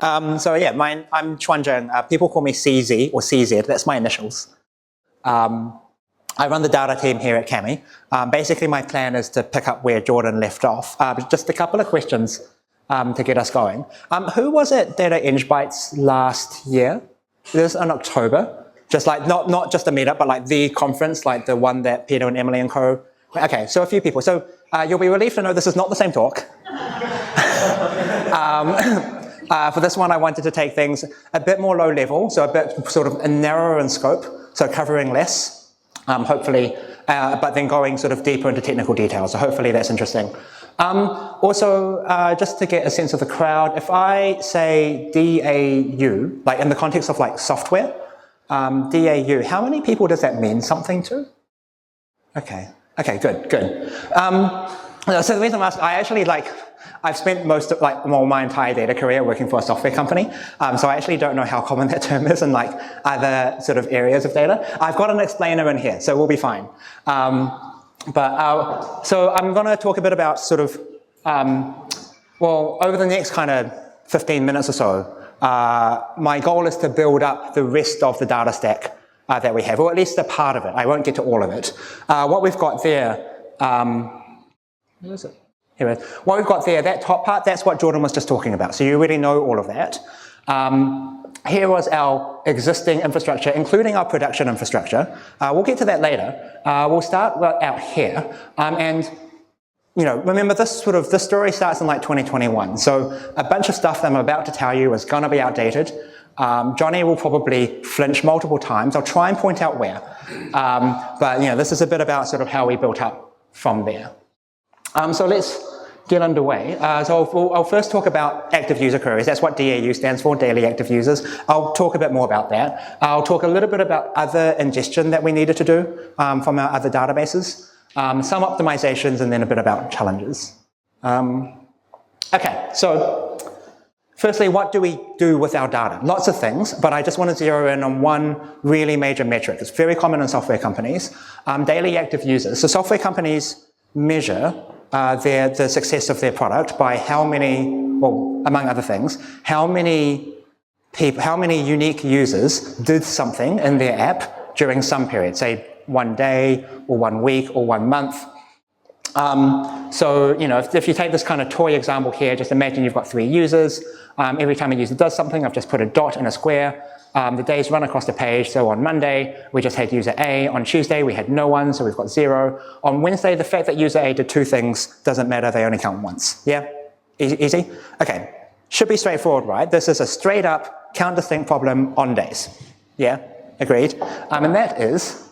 So yeah, I'm Chuan-Zheng. People call me CZ or CZ. That's my initials. I run the data team here at Cami. Basically, my plan is to pick up where Jordan left off. Just a couple of questions to get us going. Who was at Data EngBytes last year? This was in October. Just like not just a meetup, but like the conference, like the one that Peter and Emily and co. Okay, so a few people. So you'll be relieved to know this is not the same talk. For this one, I wanted to take things a bit more low level, so a bit sort of narrower in scope, so covering less, hopefully, but then going sort of deeper into technical details. So hopefully that's interesting. Also, just to get a sense of the crowd, if I say DAU, like in the context of like software, DAU, how many people does that mean something to? Okay, good. So the reason I'm asking, I actually I've spent my entire data career working for a software company, so I actually don't know how common that term is in other sort of areas of data. I've got an explainer in here, so we'll be fine. So I'm going to talk a bit about sort of, over the next kind of 15 minutes or so, my goal is to build up the rest of the data stack that we have, or at least a part of it. I won't get to all of it. What we've got there, where is it? Here it is. What we've got there, that top part, that's what Jordan was just talking about. So you already know all of that. Here was our existing infrastructure, including our production infrastructure. We'll get to that later. We'll start out here. And remember this story starts in 2021. So a bunch of stuff that I'm about to tell you is going to be outdated. Johnny will probably flinch multiple times. I'll try and point out where. But this is a bit about sort of how we built up from there. So let's get underway. So I'll first talk about active user queries. That's what DAU stands for, daily active users. I'll talk a bit more about that. I'll talk a little bit about other ingestion that we needed to do from our other databases, some optimizations, and then a bit about challenges. Okay, so firstly, what do we do with our data? Lots of things, but I just want to zero in on one really major metric. It's very common in software companies, daily active users. So software companies measure the success of their product by how many, well, among other things, how many unique users did something in their app during some period, say 1 day or 1 week or 1 month. So, if you take this kind of toy example here, just imagine you've got 3 users. Every time a user does something, I've just put a dot in a square. The days run across the page, so on Monday, we just had user A. On Tuesday, we had no one, so we've got 0. On Wednesday, the fact that user A did 2 things doesn't matter, they only count once. Yeah? Easy? Okay. Should be straightforward, right? This is a straight up count distinct problem on days. Yeah? Agreed? And that is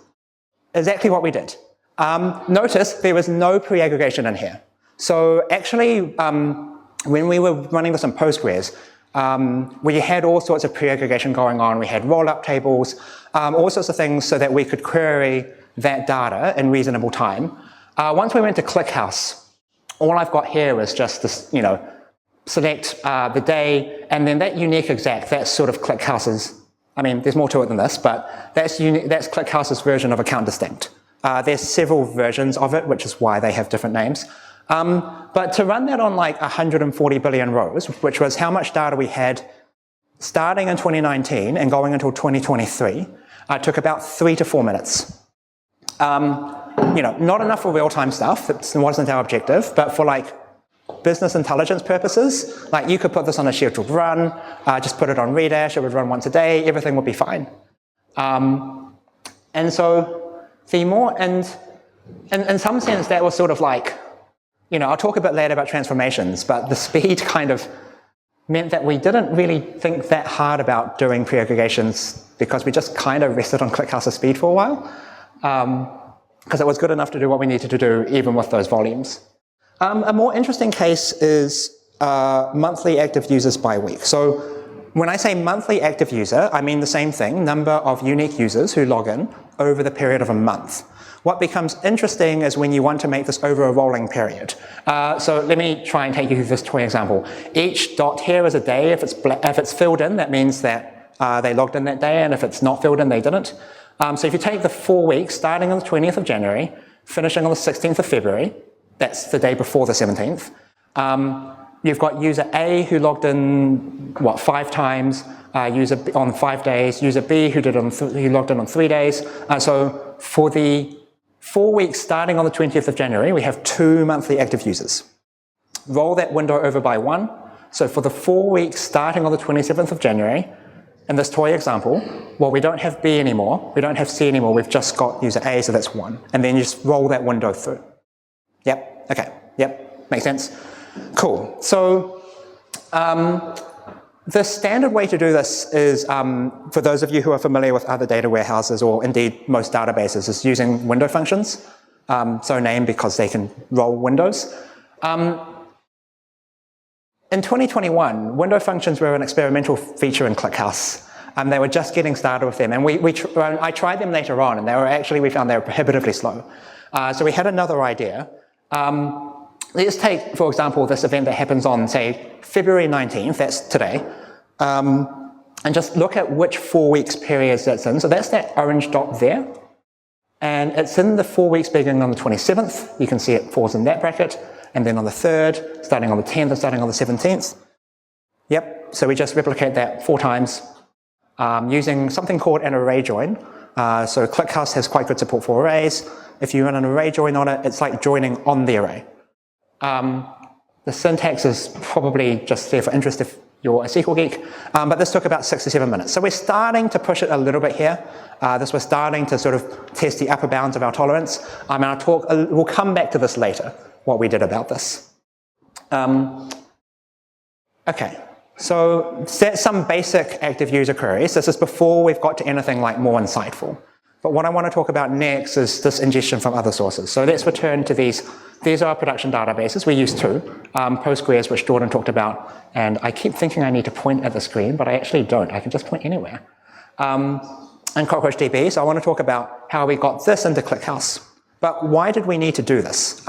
exactly what we did. Notice there was no pre-aggregation in here. So actually, when we were running this on Postgres, we had all sorts of pre-aggregation going on. We had roll-up tables, all sorts of things so that we could query that data in reasonable time. Once we went to ClickHouse, all I've got here is just this, select the day, and then that unique exec, that's sort of ClickHouse's, there's more to it than this, but that's ClickHouse's version of a count distinct. There's several versions of it, which is why they have different names. But to run that on 140 billion rows, which was how much data we had starting in 2019 and going until 2023, took about 3 to 4 minutes. Not enough for real-time stuff. It wasn't our objective, but for business intelligence purposes, you could put this on a scheduled run, just put it on Redash, it would run once a day, everything would be fine. And so the more, and in some sense that was sort of I'll talk a bit later about transformations, but the speed kind of meant that we didn't really think that hard about doing pre-aggregations because we just kind of rested on ClickHouse's speed for a while, because it was good enough to do what we needed to do even with those volumes. A more interesting case is monthly active users by week. So when I say monthly active user, I mean the same thing, number of unique users who log in over the period of a month. What becomes interesting is when you want to make this over a rolling period. So let me try and take you through this toy example. Each dot here is a day. If it's filled in, that means that they logged in that day, and if it's not filled in, they didn't. So if you take the 4 weeks, starting on the 20th of January, finishing on the 16th of February, that's the day before the 17th, You've got user A who logged in, 5 times, user B on 5 days, user B who logged in on 3 days. So for the 4 weeks starting on the 20th of January, we have 2 monthly active users. Roll that window over by 1. So for the 4 weeks starting on the 27th of January, in this toy example, well, we don't have B anymore, we don't have C anymore, we've just got user A, so that's 1. And then you just roll that window through. Yep, okay, yep, makes sense. Cool. So the standard way to do this is, for those of you who are familiar with other data warehouses, or indeed most databases, is using window functions. So named because they can roll windows. In 2021, window functions were an experimental feature in ClickHouse. They were just getting started with them, and I tried them later on, and we found they were prohibitively slow. So we had another idea. Let's take, for example, this event that happens on, say, February 19th, that's today, and just look at which 4 weeks periods that's in. So that's that orange dot there, and it's in the 4 weeks beginning on the 27th. You can see it falls in that bracket. And then on the 3rd, starting on the 10th, and starting on the 17th. Yep, so we just replicate that 4 times using something called an array join. So ClickHouse has quite good support for arrays. If you run an array join on it, it's like joining on the array. The syntax is probably just there for interest if you're a SQL geek, but this took about 6 to 7 minutes. So we're starting to push it a little bit here. We're starting to sort of test the upper bounds of our tolerance. And we'll come back to this later, what we did about this. Okay, so that's some basic active user queries. This is before we've got to anything like more insightful. But what I want to talk about next is this ingestion from other sources. So let's return to these. These are our production databases. We use 2. Postgres, which Jordan talked about, and I keep thinking I need to point at the screen, but I actually don't. I can just point anywhere. And CockroachDB, so I want to talk about how we got this into ClickHouse. But why did we need to do this?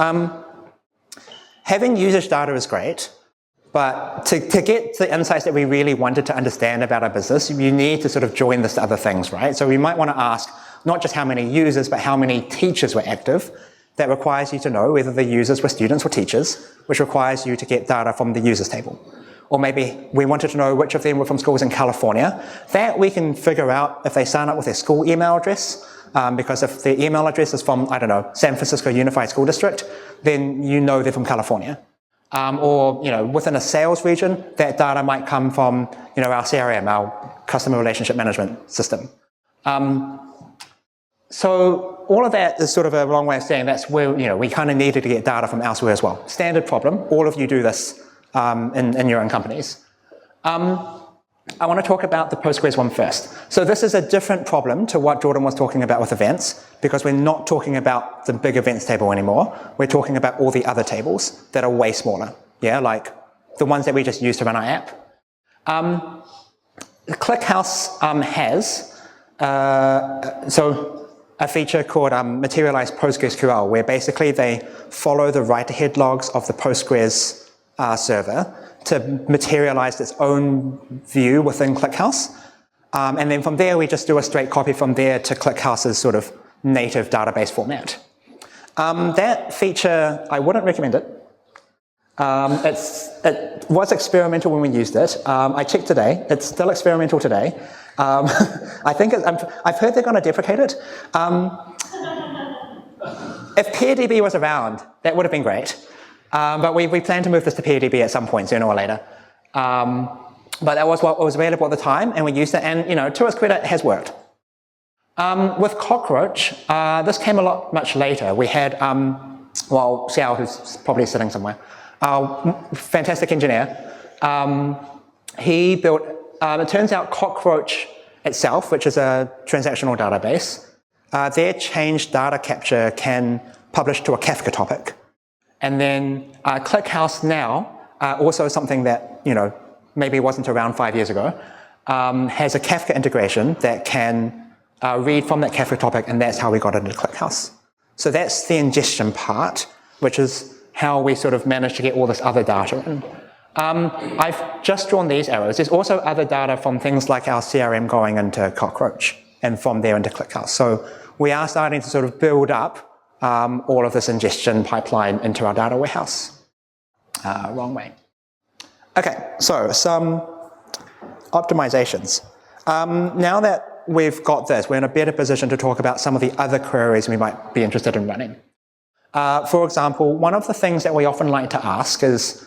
Having usage data is great, but to get the insights that we really wanted to understand about our business, you need to sort of join this to other things, right? So we might want to ask not just how many users, but how many teachers were active. That requires you to know whether the users were students or teachers, which requires you to get data from the users table. Or maybe we wanted to know which of them were from schools in California. That we can figure out if they sign up with their school email address, because if the email address is from, I don't know, San Francisco Unified School District, then you know they're from California. Or, within a sales region, that data might come from, our CRM, our customer relationship management system. So all of that is sort of a long way of saying that's where, we kind of needed to get data from elsewhere as well. Standard problem. All of you do this in your own companies. I want to talk about the Postgres one first. So this is a different problem to what Jordan was talking about with events, because we're not talking about the big events table anymore. We're talking about all the other tables that are way smaller. Yeah, like the ones that we just use to run our app. ClickHouse has a feature called materialized PostgreSQL, where basically they follow the write-ahead logs of the Postgres server to materialize its own view within ClickHouse. And then from there, we just do a straight copy from there to ClickHouse's sort of native database format. That feature, I wouldn't recommend it. It was experimental when we used it. I checked today. It's still experimental today. I've heard they're going to deprecate it. If PeerDB was around, that would have been great. But we plan to move this to PeerDB at some point, sooner or later. But that was what was available at the time, and we used it, and to its credit, it has worked. With Cockroach, this came much later. We had, Xiao, who's probably sitting somewhere, fantastic engineer. He built, it turns out Cockroach itself, which is a transactional database, their change data capture can publish to a Kafka topic. And then ClickHouse now, also something that maybe wasn't around 5 years ago, has a Kafka integration that can read from that Kafka topic, and that's how we got into ClickHouse. So that's the ingestion part, which is how we sort of managed to get all this other data in. I've just drawn these arrows. There's also other data from things like our CRM going into Cockroach, and from there into ClickHouse. So we are starting to sort of build up all of this ingestion pipeline into our data warehouse. Wrong way. Okay, so some optimizations. Now that we've got this, we're in a better position to talk about some of the other queries we might be interested in running. For example, one of the things that we often like to ask is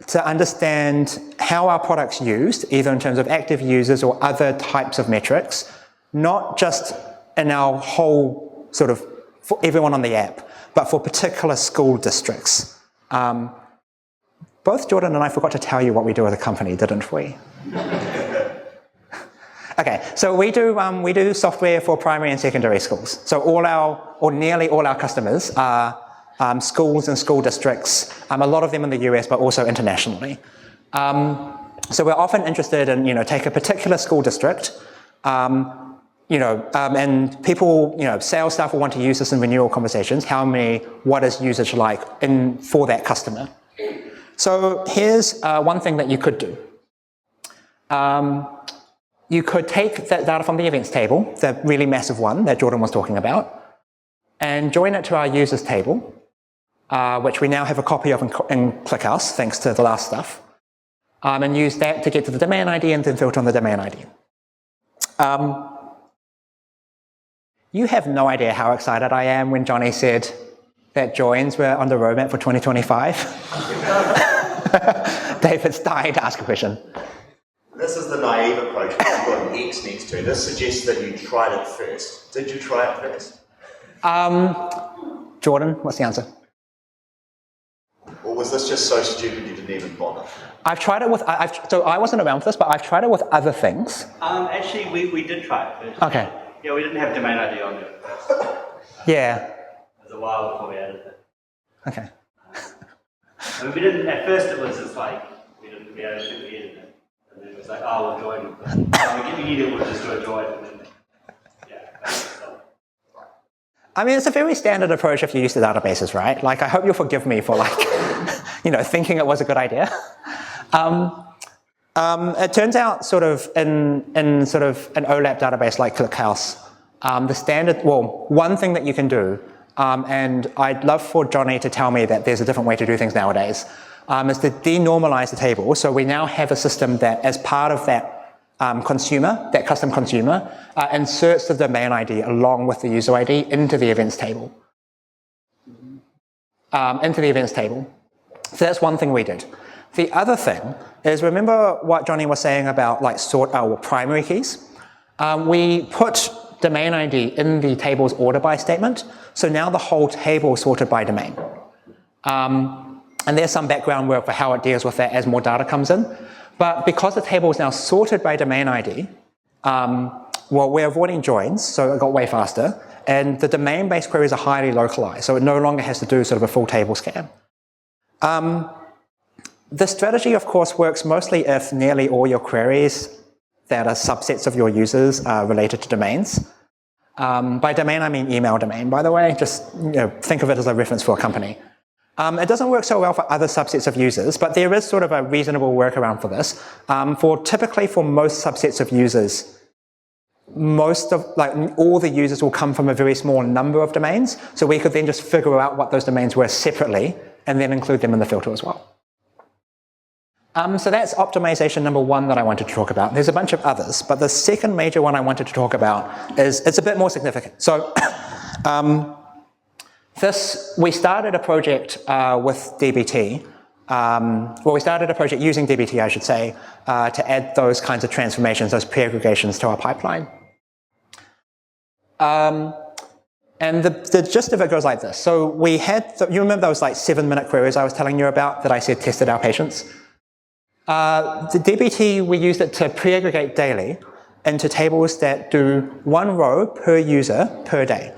to understand how our product's used, either in terms of active users or other types of metrics, not just in our whole sort of, for everyone on the app, but for particular school districts. Both Jordan and I forgot to tell you what we do as a company, didn't we? Okay, so we do software for primary and secondary schools. So or nearly all our customers are schools and school districts, a lot of them in the US, but also internationally. So we're often interested in, take a particular school district, and people, sales staff will want to use this in renewal conversations. What is usage like for that customer? So here's one thing that you could do. You could take that data from the events table, the really massive one that Jordan was talking about, and join it to our users table, which we now have a copy of in ClickHouse, thanks to the last stuff, and use that to get to the domain ID and then filter on the domain ID. You have no idea how excited I am when Johnny said that joins were on the roadmap for 2025. David's dying to ask a question. This is the naive approach. You've got an X next to it. This suggests that you tried it first. Did you try it first? Jordan, what's the answer? Or was this just so stupid you didn't even bother? I've tried it with, so I wasn't around for this, but I've tried it with other things. Actually, we did try it first. Okay. Yeah, we didn't have domain ID on it first. Yeah. It was a while before we added it. Okay. I mean, we didn't, at first it was just like, we added it. And then it was like, oh, we'll join. We needed, we'll just do a join. And then, yeah. I mean, it's a very standard approach if you use the databases, right? Like, I hope you'll forgive me for thinking it was a good idea. It turns out sort of in sort of an OLAP database like ClickHouse, the standard, one thing that you can do, and I'd love for Johnny to tell me that there's a different way to do things nowadays, is to denormalize the table. So we now have a system that, as part of that custom consumer, inserts the domain ID along with the user ID into the events table. So that's one thing we did. The other thing is, remember what Johnny was saying about primary keys? We put domain ID in the table's order by statement. So now the whole table is sorted by domain. And there's some background work for how it deals with that as more data comes in. But because the table is now sorted by domain ID, we're avoiding joins, so it got way faster. And the domain-based queries are highly localized, so it no longer has to do sort of a full table scan. The strategy, of course, works mostly if nearly all your queries that are subsets of your users are related to domains. By domain, I mean email domain, by the way. Just think of it as a reference for a company. It doesn't work so well for other subsets of users, but there is sort of a reasonable workaround for this. Typically for most subsets of users, all the users will come from a very small number of domains. So we could then just figure out what those domains were separately and then include them in the filter as well. So that's optimization number one that I wanted to talk about. There's a bunch of others, but the second major one I wanted to talk about it's a bit more significant. So we started a project with DBT. We started a project using DBT, I should say, to add those kinds of transformations, those pre-aggregations to our pipeline. And the gist of it goes like this. So we had, you remember those 7-minute queries I was telling you about that I said tested our patience? The DBT, we used it to pre-aggregate daily into tables that do 1 row per user per day.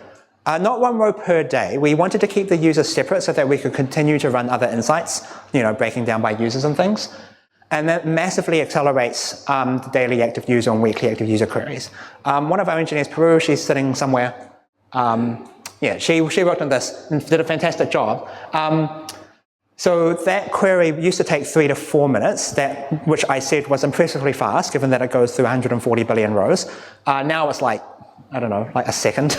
Not 1 row per day. We wanted to keep the users separate so that we could continue to run other insights, breaking down by users and things. And that massively accelerates the daily active user and weekly active user queries. One of our engineers, Peru, she's sitting somewhere. She worked on this and did a fantastic job. So that query used to take 3 to 4 minutes, which I said was impressively fast, given that it goes through 140 billion rows. Now it's a second.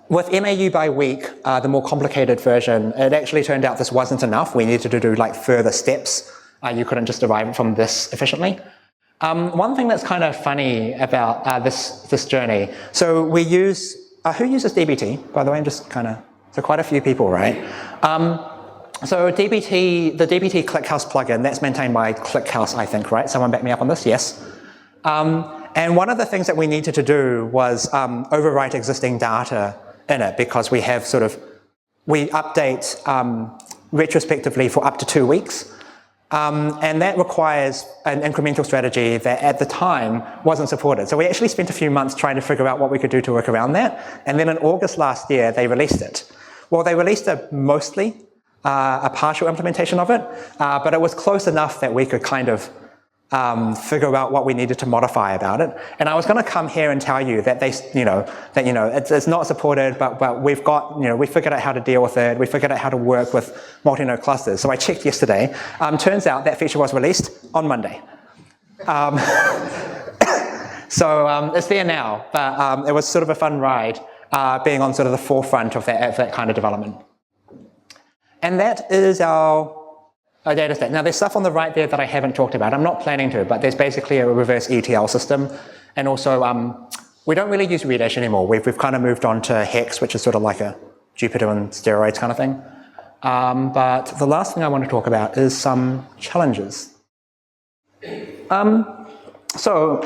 with MAU by week, the more complicated version, it actually turned out this wasn't enough. We needed to do like further steps. You couldn't just derive from this efficiently. One thing that's kind of funny about this journey, so we use, who uses DBT, by the way? I'm just kind of, so quite a few people, right? So DBT, the DBT ClickHouse plugin, that's maintained by ClickHouse, I think, right? Someone back me up on this, yes. And one of the things that we needed to do was overwrite existing data in it, because we have sort of, we update retrospectively for up to 2 weeks. And that requires an incremental strategy that at the time wasn't supported. So we actually spent a few months trying to figure out what we could do to work around that. And then in August last year, they released it. Well, they released a mostly a partial implementation of it, but it was close enough that we could kind of figure out what we needed to modify about it. And I was going to come here and tell you that it's not supported, but we've got, we figured out how to deal with it. We figured out how to work with multi-node clusters. So I checked yesterday. Turns out that feature was released on Monday. So it's there now, but it was sort of a fun ride being on sort of the forefront of that kind of development. And that is our data set. Now there's stuff on the right there that I haven't talked about. I'm not planning to, but there's basically a reverse ETL system. And also, we don't really use Redis anymore. We've kind of moved on to Hex, which is sort of like a Jupyter on steroids kind of thing. But the last thing I want to talk about is some challenges. So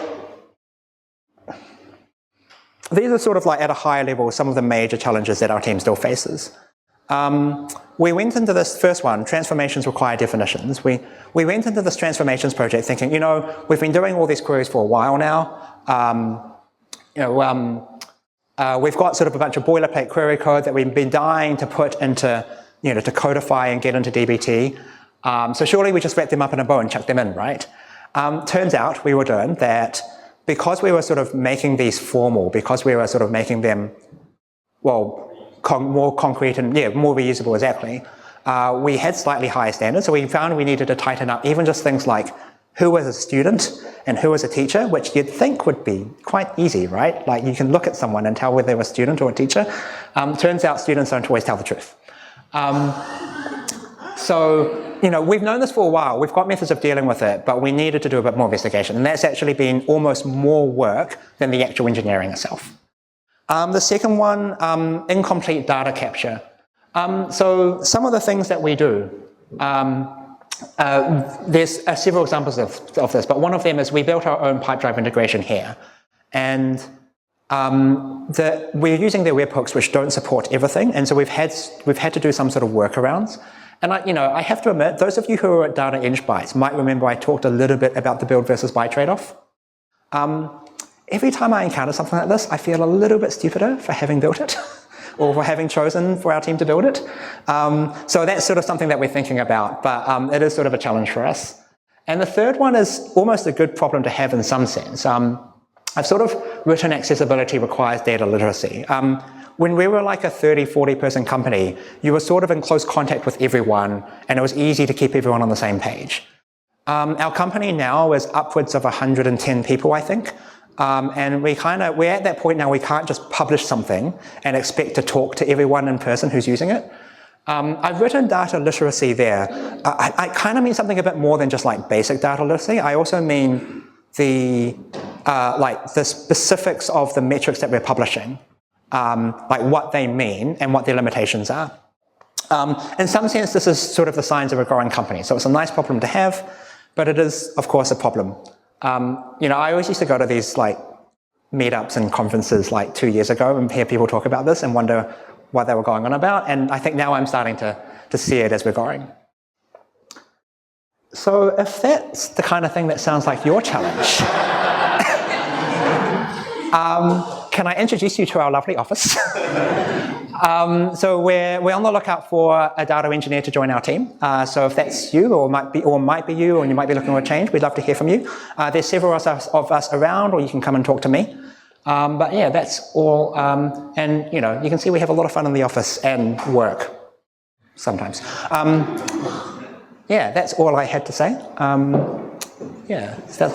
these are sort of like at a higher level, some of the major challenges that our team still faces. We went into this first one, transformations require definitions. We went into this transformations project thinking, we've been doing all these queries for a while now. We've got sort of a bunch of boilerplate query code that we've been dying to put into, to codify and get into DBT. So surely we just wrap them up in a bow and chuck them in, right? Turns out we would learn that because we were sort of making these formal, because we were sort of making them, well, more concrete and more reusable, exactly. We had slightly higher standards, so we found we needed to tighten up even just things like who was a student and who was a teacher, which you'd think would be quite easy, right? Like you can look at someone and tell whether they're a student or a teacher. Turns out students don't always tell the truth. So, we've known this for a while. We've got methods of dealing with it, but we needed to do a bit more investigation, and that's actually been almost more work than the actual engineering itself. The second one, incomplete data capture. So some of the things that we do, there's several examples of this, but one of them is we built our own pipe drive integration here. And we're using their webhooks, which don't support everything, and so we've had to do some sort of workarounds. And I have to admit, those of you who are at Data Inch Bytes might remember I talked a little bit about the build versus buy trade-off. Every time I encounter something like this, I feel a little bit stupider for having built it or for having chosen for our team to build it. So that's sort of something that we're thinking about, but it is sort of a challenge for us. And the third one is almost a good problem to have in some sense. I've sort of written accessibility requires data literacy. When we were like a 30, 40 person company, you were sort of in close contact with everyone, and it was easy to keep everyone on the same page. Our company now is upwards of 110 people, I think. And we're at that point now we can't just publish something and expect to talk to everyone in person who's using it. I've written data literacy there. I kind of mean something a bit more than just like basic data literacy. I also mean the specifics of the metrics that we're publishing, like what they mean and what their limitations are. In some sense, this is sort of the signs of a growing company. So it's a nice problem to have, but it is, of course, a problem. I always used to go to these like meetups and conferences like 2 years ago and hear people talk about this and wonder what they were going on about. And I think now I'm starting to see it as we're going. So if that's the kind of thing that sounds like your challenge, can I introduce you to our lovely office? So we're on the lookout for a data engineer to join our team. So if that's you, or might be you, or you might be looking for a change, we'd love to hear from you. There's several of us around, or you can come and talk to me. But yeah, that's all. And you can see we have a lot of fun in the office and work sometimes. Yeah, that's all I had to say. Yeah, so